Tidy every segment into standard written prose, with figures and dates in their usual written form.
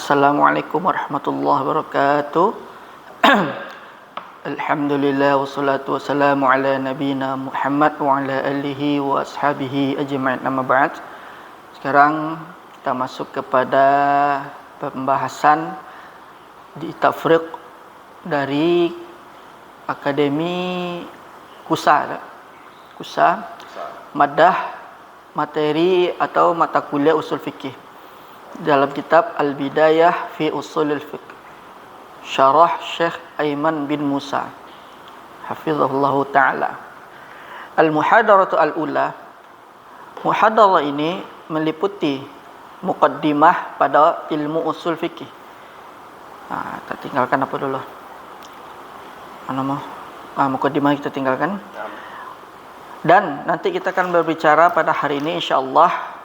Assalamualaikum warahmatullahi wabarakatuh. Alhamdulillah wassalatu wassalamu ala nabiyina Muhammad wa ala alihi wa ashabihi ajma'in, amma ba'd. Sekarang kita masuk kepada pembahasan di tafriq dari Akademi KUSA, madah materi atau mata kuliah usul fikih dalam kitab Al-Bidayah fi Ushulil Fiqh, syarah Syekh Aiman bin Musa hafizahullahu ta'ala. Al-Muhadaratu al-Ula, muhadarah ini meliputi muqaddimah pada ilmu usul fikih. Kita tinggalkan apa dulu? Muqaddimah kita tinggalkan. Dan nanti kita akan berbicara pada hari ini insyaallah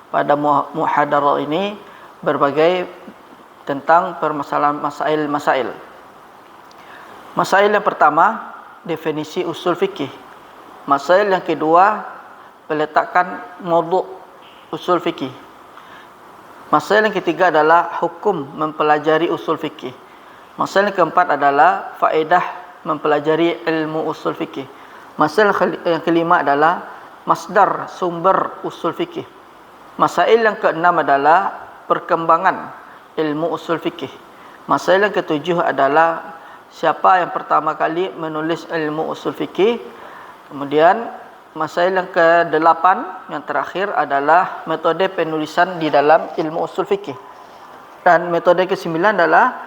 pada muhadarah ini berbagai tentang permasalahan masail. Masail yang pertama, definisi usul fikih. Masail yang kedua, peletakan maudhu' usul fikih. Masail yang ketiga adalah hukum mempelajari usul fikih. Masail yang keempat adalah faedah mempelajari ilmu usul fikih. Masail yang kelima adalah masdar sumber usul fikih. Masail yang keenam adalah perkembangan ilmu usul fikih. Masail yang ketujuh adalah siapa yang pertama kali menulis ilmu usul fikih. Kemudian masail yang kedelapan, yang terakhir adalah metode penulisan di dalam ilmu usul fikih. Dan metode kesembilan adalah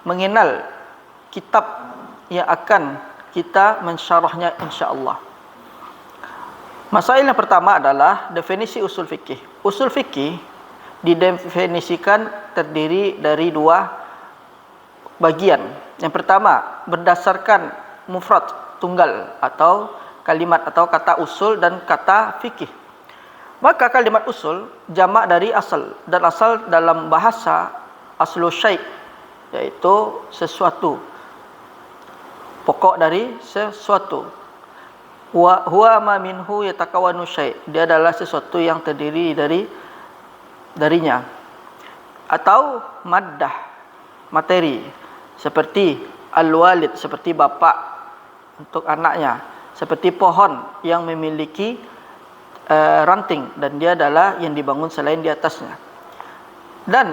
mengenal kitab yang akan kita mensyarahnya insya-Allah. Masail yang pertama adalah definisi usul fikih. Usul fikih didefinisikan terdiri dari dua bagian. Yang pertama, berdasarkan mufrad tunggal atau kalimat atau kata usul dan kata fikih. Maka kalimat usul jamak dari asal, dan asal dalam bahasa aslu syai', yaitu sesuatu, pokok dari sesuatu. Huwa ma minhu yatakawanu syai', dia adalah sesuatu yang terdiri darinya. Atau maddah, materi, seperti al-walid, seperti bapa untuk anaknya, seperti pohon yang memiliki ranting dan dia adalah yang dibangun selain di atasnya. Dan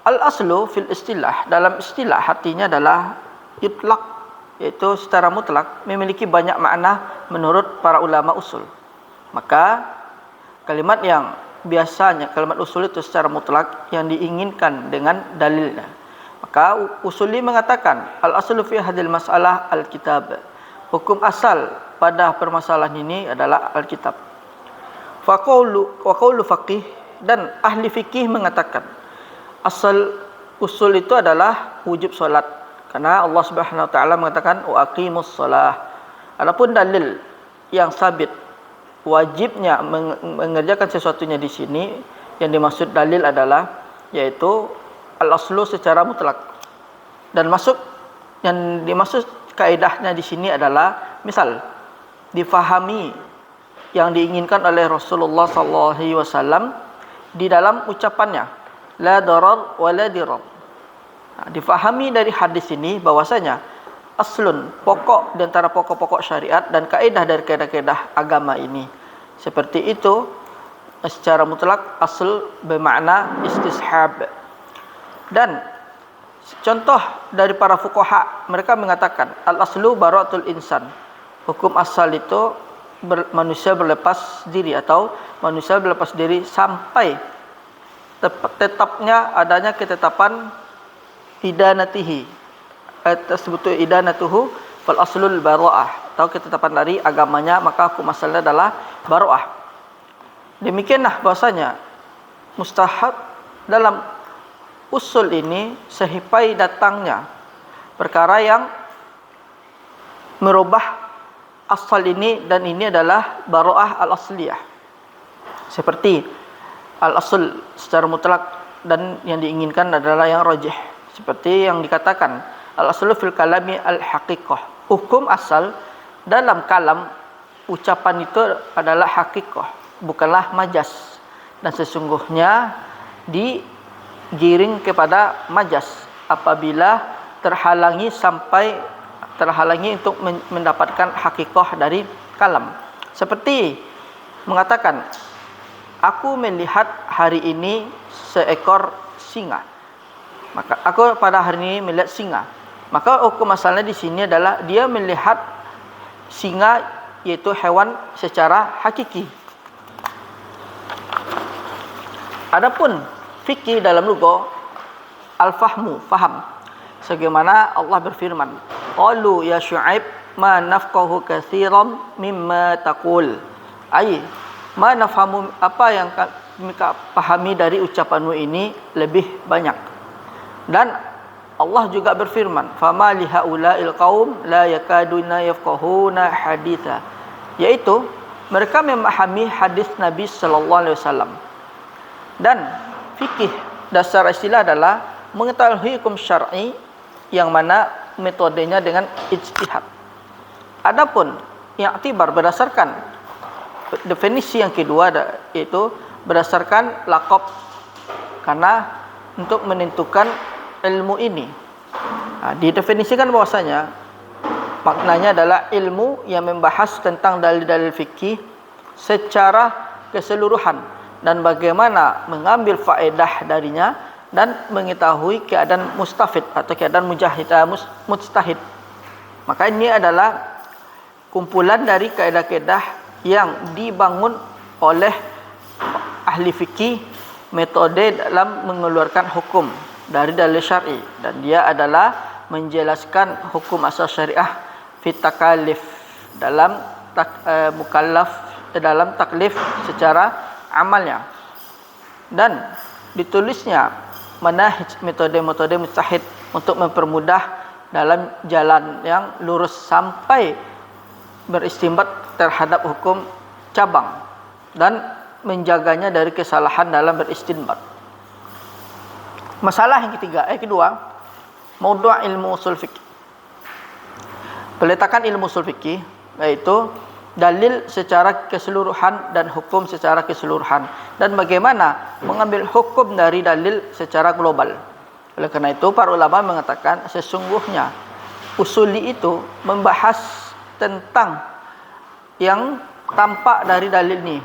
al-aslu fil istilah, dalam istilah artinya adalah itlaq, yaitu secara mutlak, memiliki banyak makna menurut para ulama usul. Maka kalimat yang biasanya kalimat usul itu secara mutlak yang diinginkan dengan dalilnya. Maka usuli mengatakan al-aslu fi hadhil mas'alah al-kitab. Hukum asal pada permasalahan ini adalah al-kitab. Wa qawlu faqih, dan ahli fikih mengatakan asal usul itu adalah wujub solat. Karena Allah Subhanahu wa taala mengatakan wa aqimus shalah. Adapun dalil yang sabit wajibnya mengerjakan sesuatunya di sini, yang dimaksud dalil adalah yaitu al-aslu secara mutlak. Dan yang dimaksud kaidahnya di sini adalah misal difahami yang diinginkan oleh Rasulullah sallallahu alaihi wasallam di dalam ucapannya la darar wa la dirar. Difahami dari hadis ini bahwasanya aslun, pokok di antara pokok-pokok syariat dan kaidah dari kaidah-kaidah agama ini. Seperti itu secara mutlak asl bermakna istishab. Dan contoh dari para fuqaha, mereka mengatakan al-aslu bara'atul insan. Hukum asal itu manusia berlepas diri atau manusia berlepas diri sampai tetapnya adanya ketetapan idanatihi, tersebut idanatuhu fal aslul bara'ah, atau ketetapan dari agamanya, maka hukum asalnya adalah bara'ah. Demikianlah bahwasanya mustahab dalam usul ini sehipai datangnya perkara yang merubah asal ini, dan ini adalah bara'ah al-asliyah. Seperti al-asl secara mutlak dan yang diinginkan adalah yang rajih. Seperti yang dikatakan al-aslu fil kalami al-haqiqah. Hukum asal dalam kalam ucapan itu adalah haqiqah, bukanlah majas. Dan sesungguhnya di giring kepada majas apabila terhalangi untuk mendapatkan hakikah dari kalam. Seperti mengatakan, aku melihat hari ini seekor singa. Maka aku pada hari ini melihat singa. Maka hukum asalnya di sini adalah dia melihat singa, yaitu hewan secara hakiki. Adapun fikih dalam lugah al-fahmu, faham. Sebagaimana Allah berfirman, qalu ya Syuaib ma nafqahu katsiran mimma taqul. Ai ma nafhamu, apa yang kami pahami dari ucapanmu ini lebih banyak. Dan Allah juga berfirman, fama lihaula'il qaum la yakaduna yafqahuna haditha, yaitu mereka memahami hadis Nabi sallallahu alaihi wasallam. Dan fikih dasar istilah adalah mengetahui hukum syar'i yang mana metodenya dengan ijtihad. Adapun yang i'tibar berdasarkan definisi yang kedua, yaitu berdasarkan laqab, karena untuk menentukan ilmu ini didefinisikan bahwasanya maknanya adalah ilmu yang membahas tentang dalil-dalil fikih secara keseluruhan dan bagaimana mengambil faedah darinya dan mengetahui keadaan mustafid atau keadaan mujtahid. Maka ini adalah kumpulan dari kaedah-kaedah yang dibangun oleh ahli fikih, metode dalam mengeluarkan hukum dari dalil syar'i, dan dia adalah menjelaskan hukum asal syariah fit takalif, dalam mukallaf, dalam taklif secara amalnya, dan ditulisnya manahij, metode-metode mujtahid untuk mempermudah dalam jalan yang lurus sampai beristinbat terhadap hukum cabang dan menjaganya dari kesalahan dalam beristinbat. Masalah yang kedua, maudhu' ilmu usul fikih. Peletakan ilmu usul fikih yaitu dalil secara keseluruhan dan hukum secara keseluruhan, dan bagaimana mengambil hukum dari dalil secara global. Oleh karena itu para ulama mengatakan sesungguhnya usuli itu membahas tentang yang tampak dari dalil ini,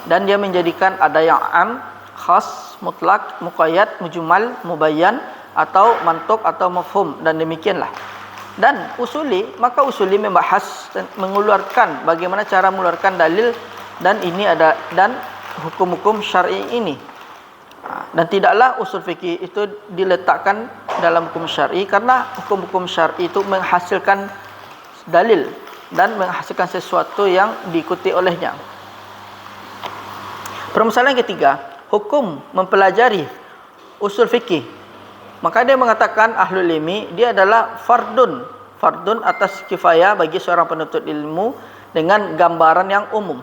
dan dia menjadikan ada yang am, khas, mutlak, muqayyad, mujmal, mubayyan, atau mantuk atau mafhum, dan demikianlah. Dan maka usuli membahas dan mengeluarkan bagaimana cara mengeluarkan dalil, dan ini ada dan hukum-hukum syar'i ini. Dan tidaklah usul fikih itu diletakkan dalam hukum syar'i, karena hukum-hukum syar'i itu menghasilkan dalil dan menghasilkan sesuatu yang diikuti olehnya. Permasalahan ketiga, hukum mempelajari usul fikih. Maka dia mengatakan ahlul ilmi, dia adalah fardun atas kifayah bagi seorang penuntut ilmu dengan gambaran yang umum.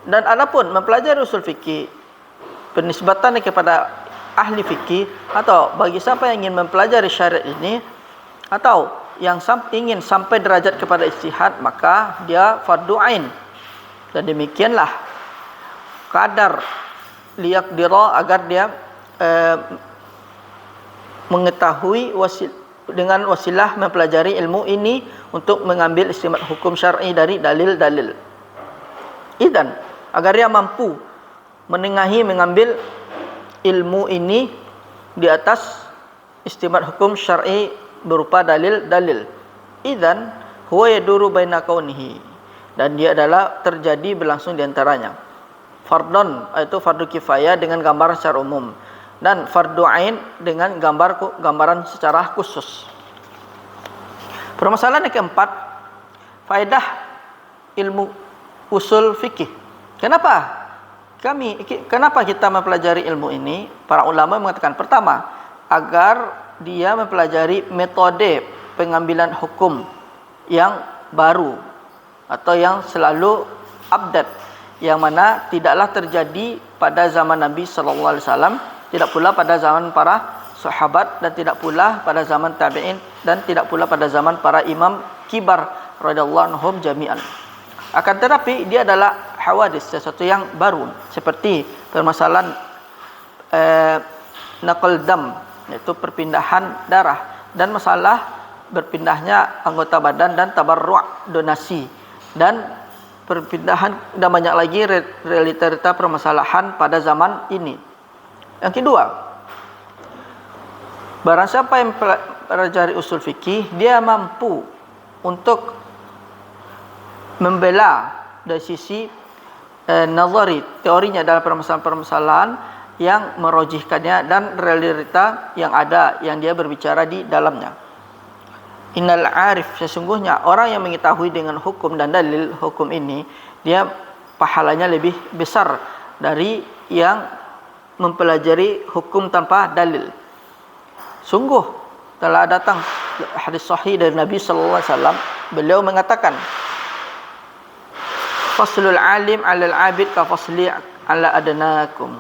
Dan adapun mempelajari usul fikih penisbatan kepada ahli fikih, atau bagi siapa yang ingin mempelajari syariat ini atau yang ingin sampai derajat kepada ijtihad, maka dia fardu ain. Dan demikianlah kadar liyaqdira, agar dia mengetahui dengan wasilah mempelajari ilmu ini untuk mengambil istinbat hukum syar'i dari dalil-dalil. Idzan, agar dia mampu mengambil ilmu ini di atas istinbat hukum syar'i berupa dalil-dalil. Idzan huwa yaduru baina kaunihi, dan dia adalah terjadi berlangsung di antaranya fardun, yaitu fardu kifayah dengan gambaran secara umum, dan fardu ain dengan gambaran secara khusus. Permasalahan yang keempat, faedah ilmu usul fikih. Kenapa kita mempelajari ilmu ini? Para ulama mengatakan, pertama, agar dia mempelajari metode pengambilan hukum yang baru atau yang selalu update, yang mana tidaklah terjadi pada zaman Nabi sallallahu alaihi wasallam, tidak pula pada zaman para sahabat, dan tidak pula pada zaman tabi'in, dan tidak pula pada zaman para imam kibar radhiyallahu anhum jami'an. Akan tetapi dia adalah hawadis, sesuatu yang baru, seperti permasalahan naqal dam, yaitu perpindahan darah, dan masalah berpindahnya anggota badan, dan tabarru' donasi, dan perpindahan, dan banyak lagi realita permasalahan pada zaman ini. Yang kedua, barang siapa yang pelajari usul fikih, dia mampu untuk membela dari sisi nazari, teorinya dalam permasalahan-permasalahan yang merojihkannya dan realita yang ada yang dia berbicara di dalamnya. Innal arif, sesungguhnya orang yang mengetahui dengan hukum dan dalil hukum ini, dia pahalanya lebih besar dari yang mempelajari hukum tanpa dalil. Sungguh telah datang hadis sahih dari Nabi sallallahu alaihi wasallam, beliau mengatakan, faslul alim 'alal 'abid ka fasli 'ala adnakum.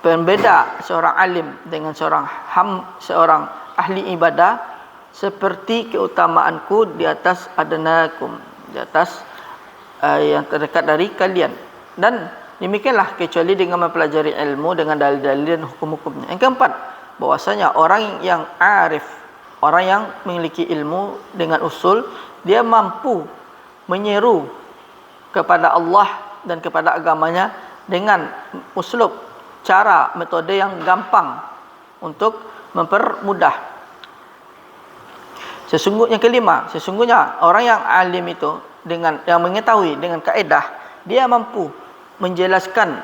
Pembeda seorang alim dengan seorang ahli ibadah seperti keutamaanku di atas adnakum, di atas yang terdekat dari kalian. Dan demikianlah kecuali dengan mempelajari ilmu dengan dalil-dalil dan hukum-hukumnya. Yang keempat, bahwasanya orang yang arif, orang yang memiliki ilmu dengan usul, dia mampu menyeru kepada Allah dan kepada agamanya dengan uslub, cara, metode yang gampang untuk mempermudah. Yang kelima, sesungguhnya orang yang alim itu dengan yang mengetahui dengan kaedah, dia mampu menjelaskan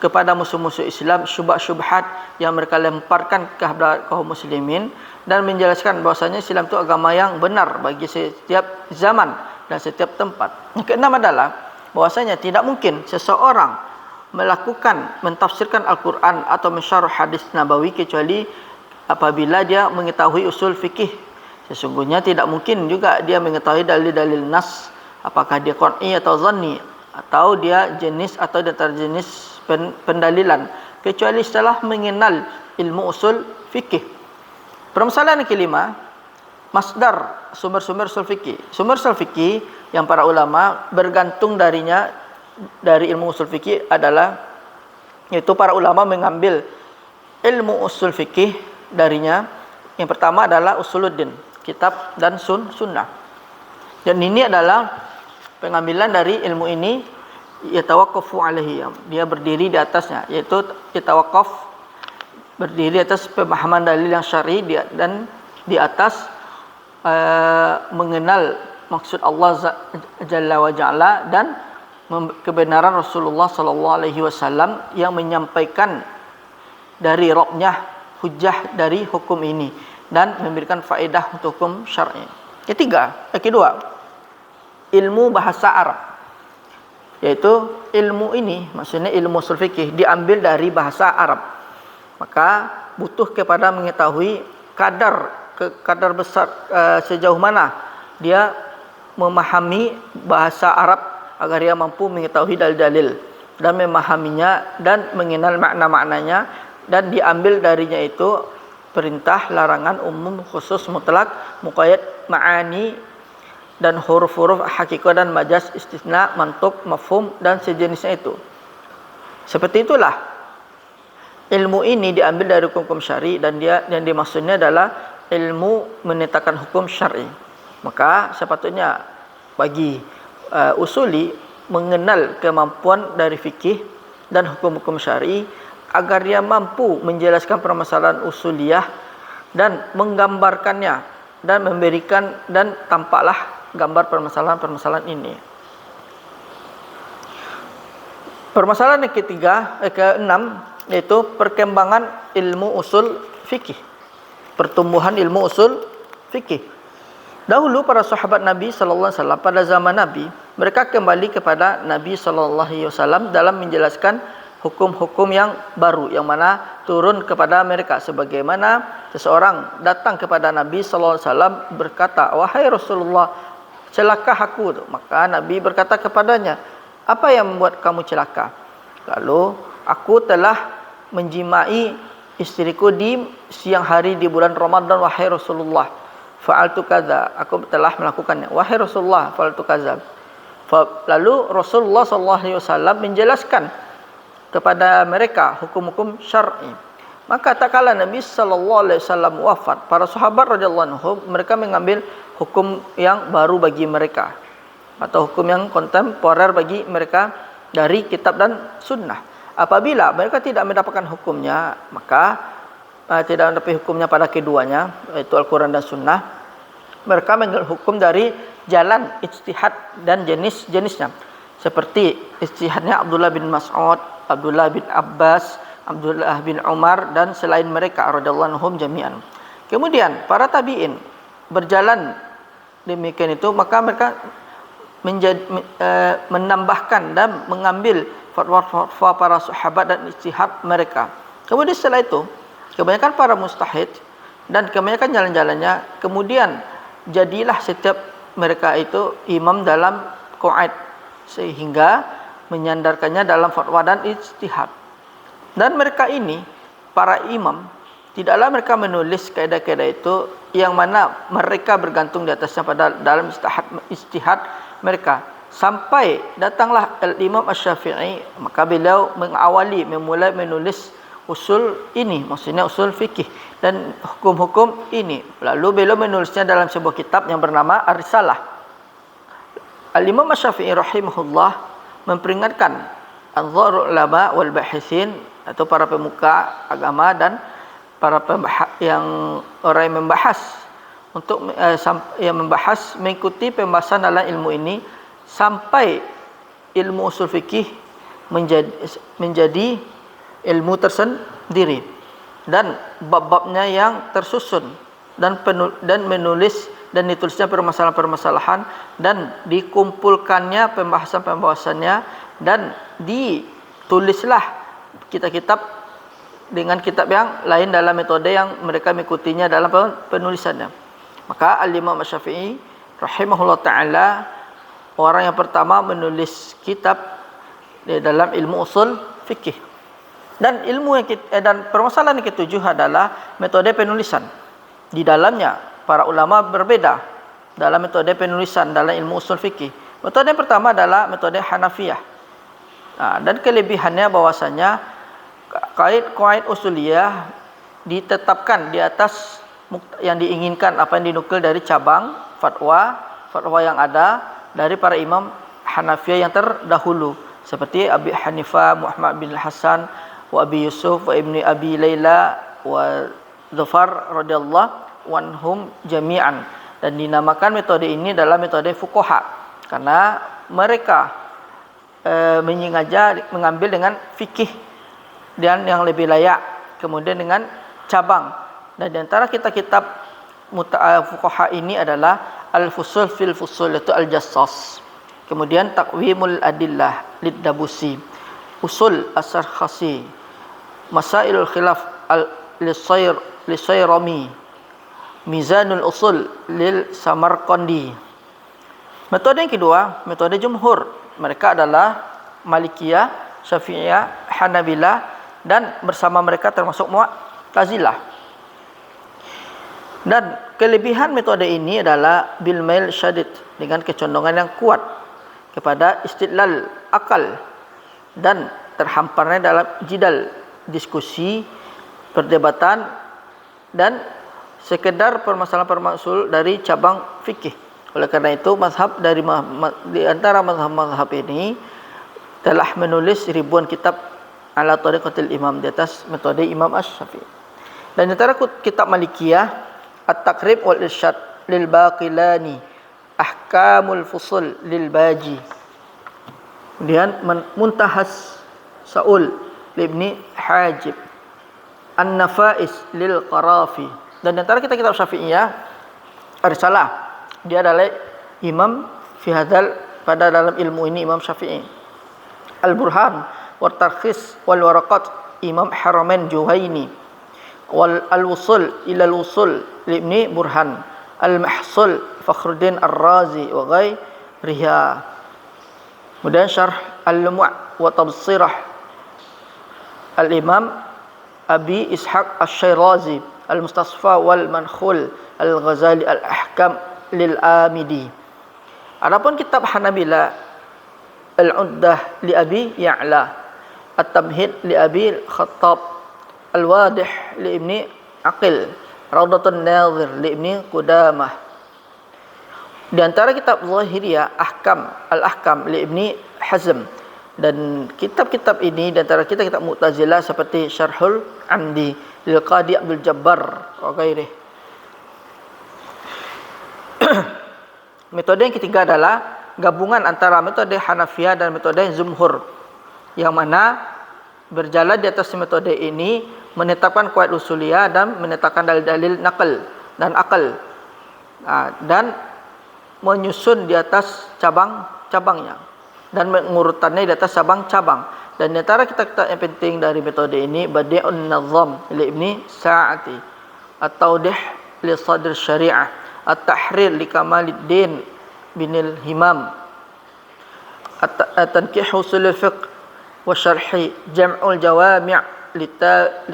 kepada musuh-musuh Islam syubhat-syubhat yang mereka lemparkan kepada kaum muslimin, dan menjelaskan bahwasanya Islam itu agama yang benar bagi setiap zaman dan setiap tempat. Yang keenam adalah bahwasanya tidak mungkin seseorang mentafsirkan Al-Quran atau mensyarah hadis Nabawi kecuali apabila dia mengetahui usul fikih. Sesungguhnya tidak mungkin juga dia mengetahui dalil-dalil nas, apakah dia qat'i atau zanni, atau dia jenis atau antara jenis pendalilan, kecuali setelah mengenal ilmu usul fikih. Permasalahan yang kelima, masdar, sumber-sumber usul fikih. Sumber usul fikih yang para ulama bergantung darinya dari ilmu usul fikih adalah, yaitu para ulama mengambil ilmu usul fikih darinya. Yang pertama adalah usuluddin, kitab dan sunnah. Dan ini adalah pengambilan dari ilmu ini, yatawaqqafu alaihi, dia berdiri di atasnya, yaitu yatawaqqaf, berdiri atas pemahaman dalil yang syar'i dan di atas mengenal maksud Allah Jalla wa Jalla dan kebenaran Rasulullah sallallahu alaihi wasallam yang menyampaikan dari Rabbnya hujjah dari hukum ini dan memberikan faedah untuk hukum syar'i. Kedua, ilmu bahasa Arab, yaitu ilmu ini, maksudnya ilmu ushul fikih diambil dari bahasa Arab. Maka butuh kepada mengetahui kadar besar sejauh mana dia memahami bahasa Arab agar dia mampu mengetahui dalil-dalil dan memahaminya dan mengenal makna-maknanya, dan diambil darinya itu perintah, larangan, umum, khusus, mutlak, muqayyad, ma'ani, dan huruf-huruf hakikat dan majaz, istisna, mantuk, mafhum, dan sejenisnya itu. Seperti itulah ilmu ini diambil dari hukum syar'i, dan yang dimaksudnya adalah ilmu menetapkan hukum syar'i. Maka sepatutnya bagi usuli mengenal kemampuan dari fikih dan hukum-hukum syar'i agar dia mampu menjelaskan permasalahan usuliyah dan menggambarkannya dan memberikan, dan tampaklah gambar permasalahan-permasalahan ini. Permasalahan yang keenam, yaitu perkembangan ilmu usul fikih, pertumbuhan ilmu usul fikih. Dahulu para sahabat Nabi sallallahu alaihi wasallam pada zaman Nabi, mereka kembali kepada Nabi sallallahu alaihi wasallam dalam menjelaskan hukum-hukum yang baru yang mana turun kepada mereka. Sebagaimana seseorang datang kepada Nabi sallallahu alaihi wasallam berkata, "Wahai Rasulullah, celaka aku." Maka Nabi berkata kepadanya, "Apa yang membuat kamu celaka?" Lalu, "Aku telah menjimai istriku di siang hari di bulan Ramadan, wahai Rasulullah. Fa'altu kaza." Aku telah melakukannya. "Wahai Rasulullah, fa'altu kaza." Lalu Rasulullah sallallahu alaihi wasallam menjelaskan kepada mereka hukum-hukum syar'i. Maka tak kala Nabi sallallahu alaihi wasallam wafat, para sahabat radhiyallahu anhum mereka mengambil hukum yang baru bagi mereka atau hukum yang kontemporer bagi mereka dari kitab dan sunnah. Apabila mereka tidak mendapatkan hukumnya, maka tidak mendapat hukumnya pada keduanya, yaitu Al-Quran dan Sunnah, mereka mengambil hukum dari jalan ijtihad dan jenis-jenisnya. Seperti ijtihadnya Abdullah bin Mas'ud, Abdullah bin Abbas, Abdullah bin Umar dan selain mereka radhiyallahu anhum jami'an. Kemudian para tabi'in berjalan demikian itu, maka mereka menambahkan dan mengambil fatwa para sahabat dan ijtihad mereka. Kemudian setelah itu kebanyakan para mustahid dan kebanyakan jalan-jalannya, kemudian jadilah setiap mereka itu imam dalam qaid, sehingga menyandarkannya dalam fatwa dan ijtihad. Dan mereka ini, para imam, tidaklah mereka menulis kaidah-kaidah itu yang mana mereka bergantung di atasnya pada dalam ijtihad mereka. Sampai datanglah Al-Imam Asy-Syafi'i, maka beliau memulai menulis usul ini, maksudnya usul fikih dan hukum-hukum ini. Lalu beliau menulisnya dalam sebuah kitab yang bernama Ar-Risalah. Al-Imam Asy-Syafi'i rahimahullah memperingatkan anzarul ulama wal bahitsin, atau para pemuka agama dan para orang yang membahas untuk yang membahas mengikuti pembahasan dalam ilmu ini sampai ilmu usul fikih menjadi ilmu tersendiri dan bab-babnya yang tersusun dan menulis dan ditulisnya permasalahan-permasalahan dan dikumpulkannya pembahasan-pembahasannya dan ditulislah kitab-kitab dengan kitab yang lain dalam metode yang mereka mengikutinya dalam penulisannya. Maka Al-Imam Asy-Syafi'i rahimahullah ta'ala orang yang pertama menulis kitab dalam ilmu usul fikih. Dan dan permasalahan yang ketujuh adalah metode penulisan. Di dalamnya para ulama berbeda dalam metode penulisan dalam ilmu usul fikih. Metode yang pertama adalah metode Hanafiyah. Dan kelebihannya bahwasanya qaid usuliyah ditetapkan di atas yang diinginkan, apa yang dinukil dari cabang fatwa yang ada dari para imam Hanafiyah yang terdahulu, seperti Abi Hanifah, Muhammad bin Hasan, wa Abi Yusuf, wa Ibni Abi Layla, wa Zufar radhiyallahu anhum jami'an. Dan dinamakan metode ini adalah metode fuqaha karena mereka mengambil dengan fikih dan yang lebih layak, kemudian dengan cabang. Dan di antara kitab-kitab fuqaha ini adalah Al-Fusul fil Fusul, itu Al-Jassas. Kemudian Taqwimul Adillah Lid-Dabusi, Usul As-Sarkhasi, Masailul Khilaf Lisayrami, Mizanul Usul lil Samarqandi. Metode yang kedua, metode jumhur. Mereka adalah Malikiyah, Syafi'iyah, Hanabilah dan bersama mereka termasuk Mu'tazilah. Dan kelebihan metode ini adalah bil mail syadid, dengan kecondongan yang kuat kepada istidlal akal dan terhamparnya dalam jidal, diskusi, perdebatan dan sekedar permasalahan-permasalahan dari cabang fikih. Oleh karena itu di antara mazhab-mazhab ini telah menulis ribuan kitab ala tariqatil imam, di atas metode Imam Asy-Syafi'i. Dan di antara kitab Malikiyah At-Taqrib wal Irsyad lil Baqilani, Ahkamul Fusul lil Baji. Kemudian Muntahas Saul Ibni Hajib, An-Nafais lil Qarafi. Dan di antara kitab Syafi'iyah Ar-Risalah, dia adalah imam fi hadzal, pada dalam ilmu ini Imam Syafi'i. Al-Burhan wa Tarkhis wal Waraqat Imam Haramain Juhaini, wal Al-Wusul ila Al-Wusul li Ibni Burhan, Al-Mahsul Fakhruddin Ar-Razi wa ghairiha. Kemudian Syarh Al-Lumu' wa Tabsirah Al-Imam Abi Ishaq Asy-Syirazi, Al-Mustasfa wal Mankhul Al-Ghazali, Al-Ahkam lil Amidi. Adapun kitab Hanabila, Al-Uddah li Abi Ya'la, At-Tamhid li Abi Khattab, Al-Wadih li Ibni Aqil, Raudatun Nadhir li Ibni Qudamah. Di antara kitab Zahiriyah Al-Ahkam li Ibni Hazm, dan kitab-kitab ini di antara kitab Mu'tazilah seperti Syarhul Amdi lil Qadi Abdul Jabbar wa ghairihi. Metode yang ketiga adalah gabungan antara metode Hanafiyah dan metode Jumhur, yang mana berjalan di atas metode ini menetapkan qawaid usuliyah dan menetapkan dalil-dalil naql dan akal, dan menyusun di atas cabang-cabangnya dan mengurutannya di atas cabang-cabang. Dan di antara kitab-kitab yang penting dari metode ini Badi'un Nazam li Ibni Sa'ati, At-Tawdih li Sadr Syari'ah, At-Tahrir li Kamaluddin binil Himam, At-Tanqih Usul al-Fiqh wa Syarhi Jam'ul Jawami' li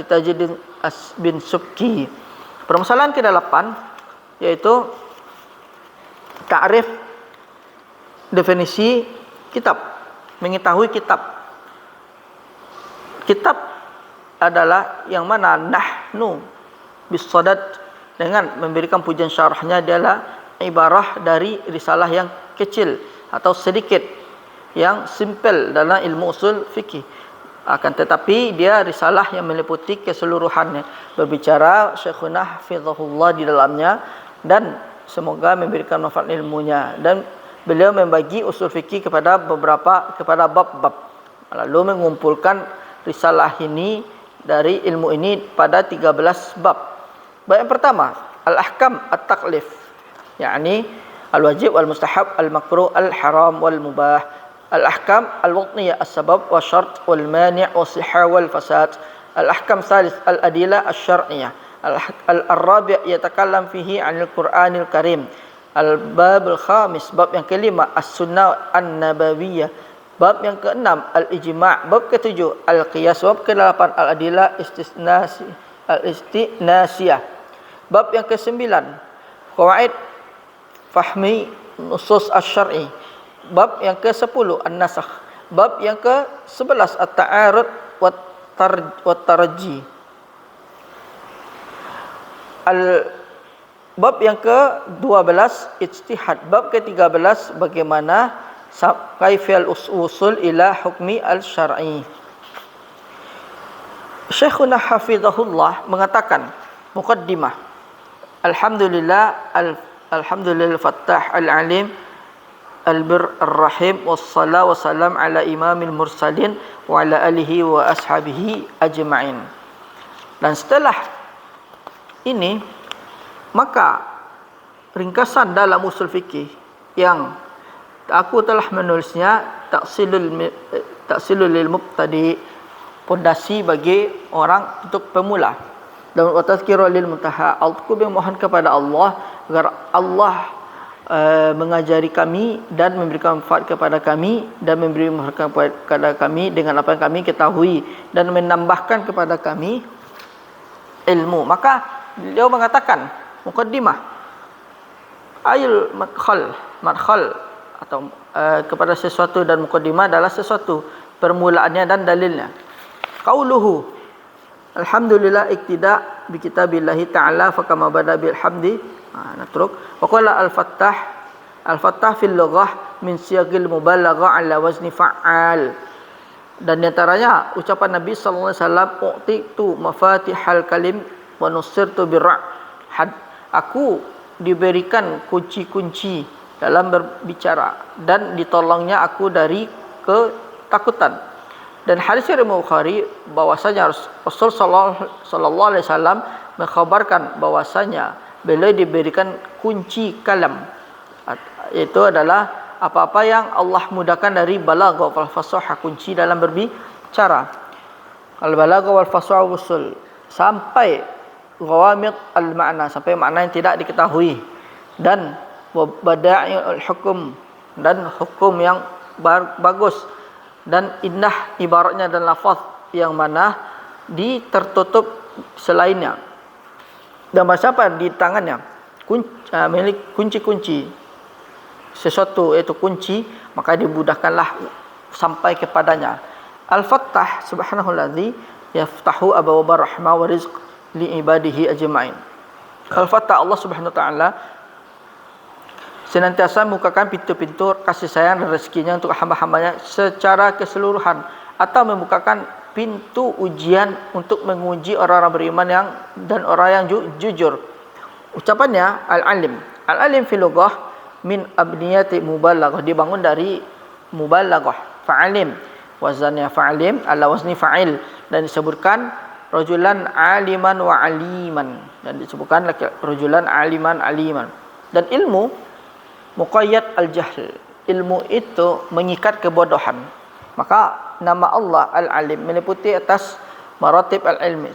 Tajuddin bin Subki. Permasalahan ke-8 yaitu ta'rif, definisi kitab, mengetahui kitab. Kitab adalah yang mana nahnu bisadad, dengan memberikan pujian syarahnya, dia adalah ibarah dari risalah yang kecil atau sedikit, yang simple dalam ilmu usul fikih. Akan tetapi dia risalah yang meliputi keseluruhannya, berbicara Syekhuna hafizahullah di dalamnya, dan semoga memberikan manfaat ilmunya. Dan beliau membagi usul fikih kepada bab-bab, lalu mengumpulkan risalah ini dari ilmu ini pada 13 bab. Bab yang pertama, al-ahkam at-taklif, yakni al-wajib wal-mustahab, al-makruh, al-haram wal-mubah. Al-ahkam al-watniyah, as-sabab wa syart wal-mani' was-sihha wal-fasad. Al-ahkam thalith al-adillah asy-syar'iyyah. Al-rabi' yatakallam fihi 'anil Qur'anil Karim. Al-bab al-khamis, bab yang kelima, as-sunnah an-nabawiyyah. Bab yang keenam, al-ijma'. Bab ketujuh, al-qiyas. Bab ke-8, al-adillah al-istinasiyah. Bab yang ke-9, qawaid fahmi nusus asy-syar'i. Bab yang ke-10, an-nasakh. Bab yang ke-11, at-ta'arud wa tarji. Bab yang ke-12, ijtihad. Bab ke-13, bagaimana kaifiyal usul ila hukmi al-syar'i. Syekhuna hafizahullah mengatakan muqaddimah, alhamdulillah fattah al-alim al-bir ar-rahim wassalam wassalam ala imamil mursalin wa ala alihi wa ashabihi ajma'in. Dan setelah ini, maka ringkasan dalam usul fikih yang aku telah menulisnya, taksilul lil mubtadi, pondasi bagi orang untuk pemula, dan wa tazkirul lil muntaha. Aku memohon kepada Allah agar Allah mengajari kami dan memberikan manfaat kepada kami, dan memberi manfaat kepada kami dengan apa yang kami ketahui, dan menambahkan kepada kami ilmu. Maka beliau mengatakan muqaddimah ayul madkhal atau kepada sesuatu, dan muqaddimah adalah sesuatu, permulaannya dan dalilnya. Qauluhu alhamdulillah iktida bi kitabillahi ta'ala fa kama bada bil hamdi natruk wa qala al-fattah fil lughah min siyagil mubalaghah ala wazni fa'al. Dan di antaranya ucapan Nabi sallallahu alaihi wasallam, u'titu mafatihal kalim wa nusirtu birra'. Aku diberikan kunci-kunci dalam berbicara dan ditolongnya aku dari ketakutan. Dan hadis riwayat Bukhari bahwasanya Rasul sallallahu alaihi wasallam mengkhabarkan bahwasanya beliau diberikan kunci kalam, itu adalah apa-apa yang Allah mudahkan dari balaghah wal fasahah, kunci dalam berbicara. Al balaghah wal fasahah usul sampai ghawamid al makna, sampai makna yang tidak diketahui, dan bada'iul hukum, dan hukum yang bagus, dan indah ibaratnya, dan lafaz yang mana tertutup selainnya. Dan siapa di tangannya milik kunci-kunci sesuatu, yaitu kunci, maka dimudahkanlah sampai kepadanya. Al-Fattah subhanahu ladzi yaftahu abwaaba rahmah wa rizq li ibadihi ajma'in. Al-Fattah, Allah Subhanahu wa taala senantiasa membukakan pintu-pintu kasih sayang dan rezekinya untuk hamba-hambanya secara keseluruhan, atau membukakan pintu ujian untuk menguji orang-orang beriman dan orang yang jujur. Ucapannya al-alim. Al-alim fil lughah min abniyati mubalaghah, dibangun dari mubalaghah. Fa'alim, wazannya fa'alim ala wazni fa'il, dan disebutkan rajulan aliman wa aliman, dan disebutkan rajulan aliman aliman. Dan ilmu muqayyad al-jahl, ilmu itu mengikat kebodohan. Maka nama Allah al-alim meliputi atas maratib al-ilmi,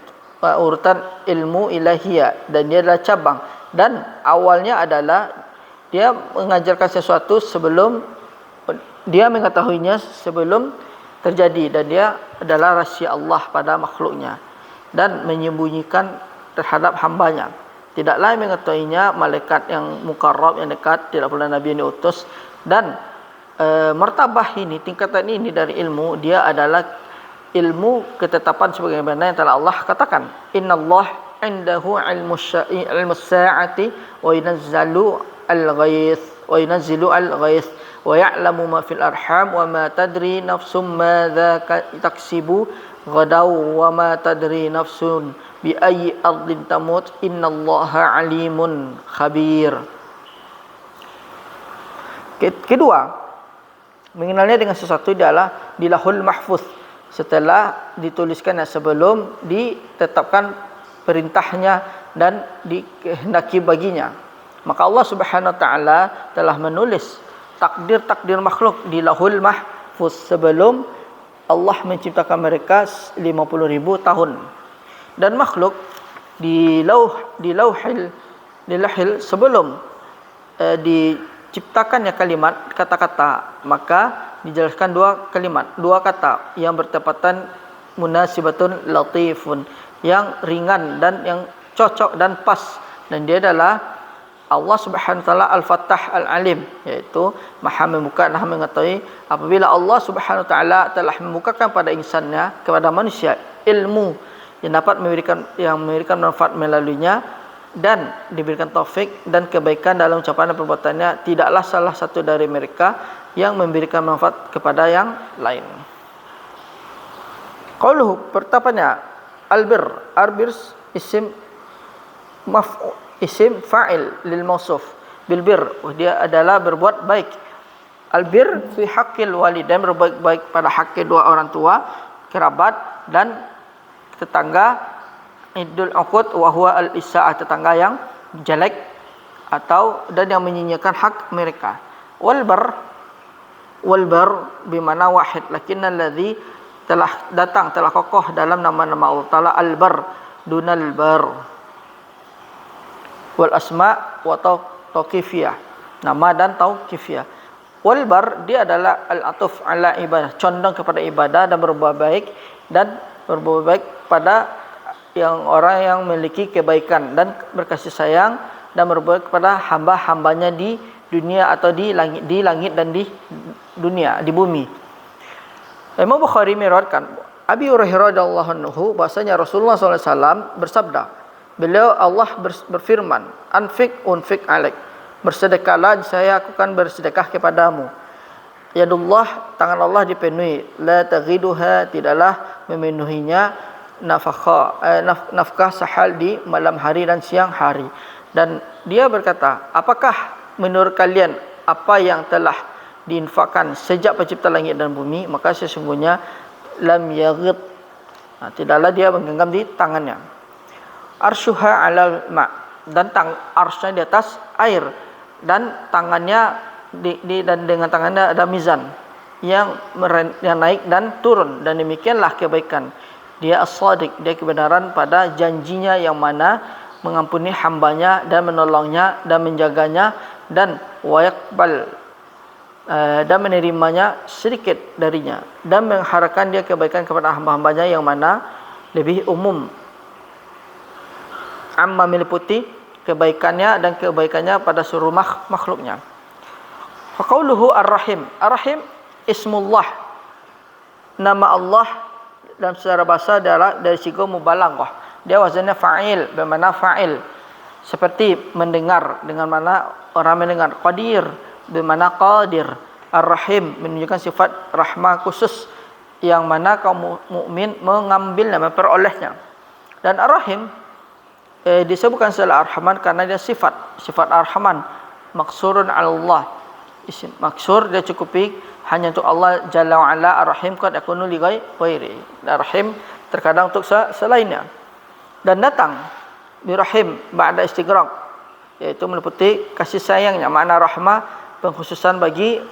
urutan ilmu ilahiyah, dan dia adalah cabang, dan awalnya adalah dia mengajarkan sesuatu sebelum dia mengetahuinya, sebelum terjadi, dan dia adalah rahsia Allah pada makhluknya dan menyembunyikan terhadap hambanya. Tidak lain mengetahuinya malaikat yang mukarrab, yang dekat, tidak pula nabi yang diutus. Dan martabah ini, tingkatan ini dari ilmu, dia adalah ilmu ketetapan sebagaimana yang telah Allah katakan, innallah indahu ilmu sa'ati wa yunazzilu al-ghaith wa ya'lamu ma fil arham wa ma tadri nafsum madza taksibu ghadaw wa ma tadri nafsun bi ayyi ardin tamut innallaha alimun khabir. Kedua, mengenalnya dengan sesuatu adalah di lahul mahfuz, setelah dituliskan sebelum ditetapkan perintahnya dan dikehendaki baginya. Maka Allah Subhanahu wa taala telah menulis takdir-takdir makhluk di lahul mahfuz sebelum Allah menciptakan mereka 50.000 tahun. Dan makhluk di lauhil sebelum diciptakannya kalimat kata-kata, maka dijelaskan dua kata yang bertepatan, munasibatun latifun, yang ringan dan yang cocok dan pas, dan dia adalah Allah Subhanahu wa taala Al-Fattah Al-Alim, yaitu Maha membuka, Maha mengetahui. Apabila Allah Subhanahu wa taala telah membukakan pada insannya, kepada manusia, ilmu yang dapat memberikan manfaat melaluinya, dan diberikan taufik dan kebaikan dalam ucapan dan perbuatannya, tidaklah salah satu dari mereka yang memberikan manfaat kepada yang lain. Qauluhu, pertapannya albir, isim fa'il lil mausuf bil bir, dia adalah berbuat baik. Albir fi haqqil walidain, berbuat baik pada hak kedua orang tua, kerabat dan tetangga. Idul uqud wa huwa al-isaa'ah, tetangga yang jelek dan yang menyia-nyiakan hak mereka. Wal bar bimana wahid, lakinna alladhi telah kokoh dalam nama-nama Allah Ta'ala al-bar dunal bar. Wal asma wa tauqifiyah, nama dan tauqifiyah. Wal bar, dia adalah al-atuf ala ibadah, condong kepada ibadah dan berbuat baik pada yang orang yang memiliki kebaikan dan berkasih sayang, dan berbuat kepada hamba-hambanya di dunia atau di langit dan di dunia, di bumi. Imam Bukhari meriwayatkan Abi Hurairah radhiyallahu anhu bahwasanya Rasulullah SAW bersabda, beliau Allah berfirman, unfik alaik, bersedekahlah, saya akan bersedekah kepadamu. Yadullah, tangan Allah dipenuhi, la taghiduha, tidaklah memenuhinya nafkah sahal di malam hari dan siang hari. Dan dia berkata, apakah menurut kalian apa yang telah diinfakkan sejak pencipta langit dan bumi? Maka sesungguhnya lam yaghid, tidaklah dia menggenggam di tangannya. Arsyuha alal ma, dan arsy di atas air, dan tangannya dan dengan tangannya ada mizan yang naik dan turun, dan demikianlah kebaikan. Dia as-sadiq, dia kebenaran pada janjinya yang mana mengampuni hambanya dan menolongnya dan menjaganya, dan wayaqbal, dan menerimanya sedikit darinya, dan mengharapkan dia kebaikan kepada hamba-hambanya yang mana lebih umum, amma meliputi kebaikannya dan kebaikannya pada seluruh makhluknya. Faqauluhu ar-rahim, ar-rahim ismullah, nama Allah dalam secara bahasa adalah dari segi mubalaghah. Dia wazannya fa'il, bermakna fa'il. Seperti mendengar dengan mana orang mendengar. Qadir bermakna qadir. Ar-Rahim menunjukkan sifat rahmah khusus yang mana kaum mukmin mengambilnya, memperolehnya. Dan Ar-Rahim disebutkan sebagai Ar-Rahman karena dia sifat Ar-Rahman maksurun 'ala Allah. Isim maksur dia cukupi hanya untuk Allah Jalla wa Ala. Ar-Rahim qad yakunu li ghairi. Ar-Rahim terkadang untuk selainnya. Dan datang birahim ba'da istighraq, yaitu meliputi kasih sayangnya. Makna rahmah pengkhususan bagi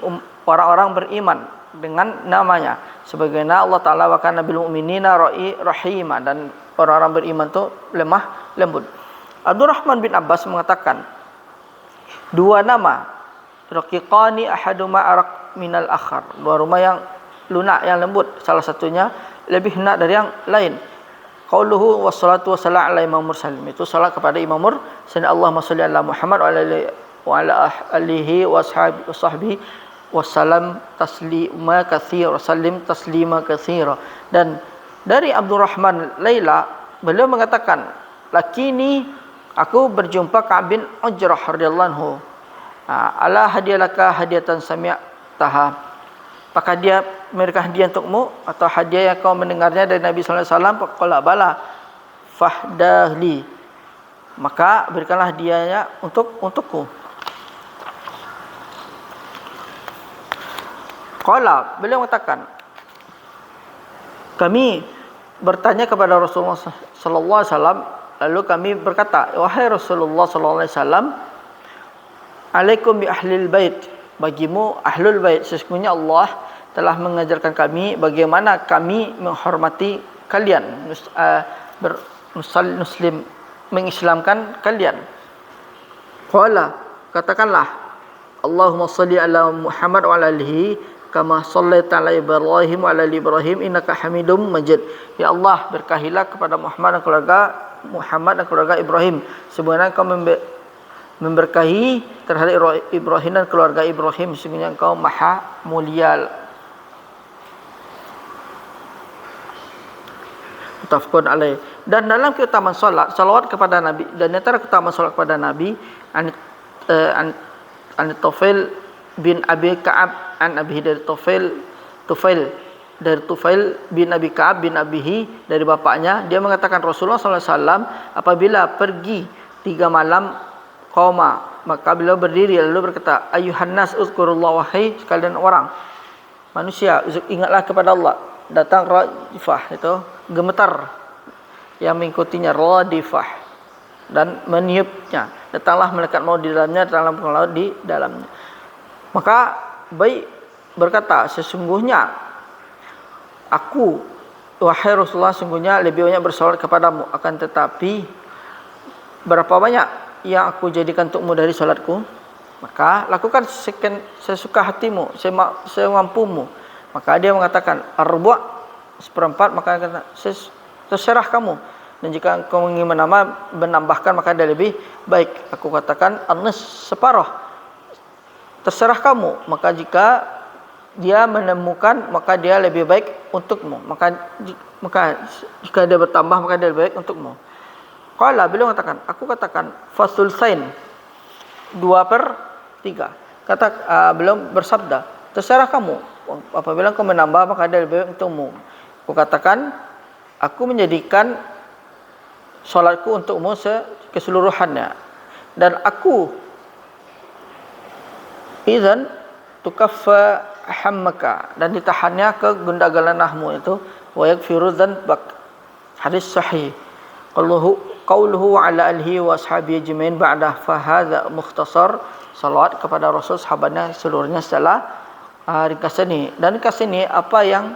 orang-orang beriman dengan namanya. Sebagaimana Allah Ta'ala wa kana bil mu'minina rahima, dan orang-orang beriman itu lemah lembut. Abdurrahman bin Abbas mengatakan, dua nama raqiqani ahaduma araq minal akhar, dua rumah yang lunak, yang lembut, salah satunya lebih lunak dari yang lain. Qauluhu wassalatu wassalamu ala imam mursalin, itu salat kepada imam mursalin. Allahumma shalli ala Muhammad wa ala alihi wa sahbihi wassalam taslima katsira, sallim taslima katsira. Dan dari Abdurrahman Laila, beliau mengatakan, lakini aku berjumpa Ka'ab bin Ujrah radhiyallahu anhu. Ala hadiyalaka hadiyatan sami'taha, apakah dia memberikan hadiah untukmu atau hadiah yang kau mendengarnya dari Nabi sallallahu alaihi wasallam? Qala bala fahdahli, maka berikanlah hadiahnya untukku. Qala, beliau mengatakan, kami bertanya kepada Rasulullah sallallahu alaihi wasallam, lalu kami berkata, wahai Rasulullah sallallahu alaihi wasallam, alaikum bi ahlil bait, bagimu ahlul bait, sesungguhnya Allah telah mengajarkan kami bagaimana kami menghormati kalian, muslim, mengislamkan kalian. Qala, katakanlah, Allahumma shalli ala Muhammad wa ala alihi kama shallaita ala Ibrahim wa ala ali Ibrahim innaka Hamidum Majid. Ya Allah, berkahilah kepada Muhammad dan keluarga Ibrahim sebagaimana kau memberkahi terhadap Ibrahim dan keluarga Ibrahim, sesungguhnya engkau maha mulia. Mutafaqun alaih. Dan dalam keutamaan salat, salawat kepada Nabi, dan antara keutamaan salat kepada Nabi, an Tufail bin Abi Ka'ab an Abihi, dari Tufail bin Abi Ka'ab bin Abihi, dari bapaknya, dia mengatakan Rasulullah sallallahu alaihi wasallam apabila pergi 3 malam qoma, maka beliau berdiri lalu berkata, ayuhan nas uzkurullah, wahai sekalian orang manusia, ingatlah kepada Allah. Datang radifah, itu gemetar yang mengikutinya, radifah, dan meniupnya. Datanglah malaikat maut di dalamnya, datanglah malaikat di dalamnya. Maka baik berkata, sesungguhnya aku, wahai Rasulullah, sungguhnya lebih banyak bersolat kepadamu, akan tetapi berapa banyak yang aku jadikan untukmu dari solatku, maka lakukan sesuka hatimu, semampumu. Maka dia mengatakan arba', seperempat, maka kata terserah kamu, dan jika engkau ingin menambahkan maka dia lebih baik. Aku katakan an-nis, separuh, terserah kamu. Maka jika dia menemukan maka dia lebih baik untukmu, maka jika dia bertambah maka dia lebih baik untukmu. Qala, beliau mengatakan, aku katakan fasulsain, 2/3. Beliau bersabda, terserah kamu, apabila engkau menambah maka dia lebih baik untukmu. Aku katakan, aku menjadikan solatku untukmu keseluruhannya, dan aku idzan tukaffa hammaka, dan ditahannya ke gundaganahmu itu, wa yakfiru dzanbak. Hadis sahih. Qauluhu wa ala alihi wa ashabihi ajmain ba'da fa hadza mukhtasar, salawat kepada Rasul sahabatnya seluruhnya setelah ringkas ini. Dan ringkas ini apa yang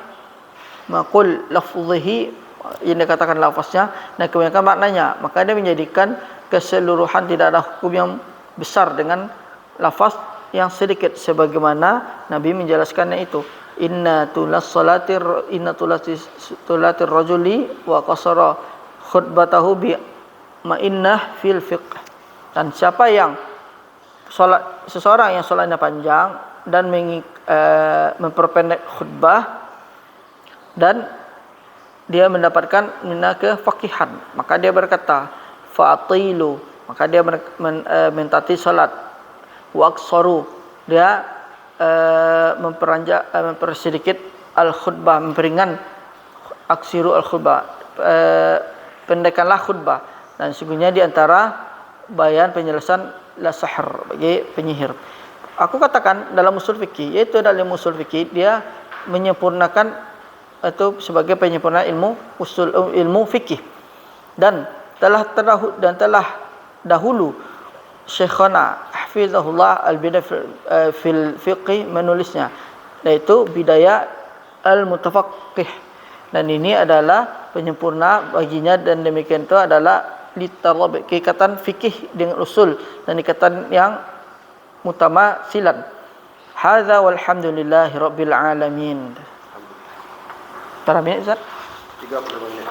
maqul lafzihi, yang dikatakan lafaznya dan kebanyakan maknanya, maka dia menjadikan keseluruhan, tidak ada hukum yang besar dengan lafaz yang sedikit, sebagaimana Nabi menjelaskannya itu. Inna tulatir rajuli wa qasara khutbatahu bi ma'innah fil fiqh. Dan siapa yang seseorang yang salatnya panjang dan memperpendek khutbah dan dia mendapatkan mina kefaqihan, maka dia berkata fa'atilu, maka dia mentati salat. Waqsaru, dia mempersedikit al-khutbah, memperingan. Aksiru al-khutbah, pendekkanlah khutbah. Dan sesungguhnya di antara bayan penjelasan la sahar bagi penyihir. Aku katakan dalam usul fikih, yaitu dalam usul fikih dia menyempurnakan itu sebagai penyempurna ilmu fikih, dan telah dahulu Syekhana hafizahullah al-bidayah fil fiqh menulisnya, yaitu Bidayah al-Mutafaqqih, dan ini adalah penyempurna baginya, dan demikian itu adalah litarab ikatan fikih dengan usul dan ikatan yang mutamasilan. Hadza walhamdulillahi rabbil alamin. Berapa minit Ustaz? 30 menit.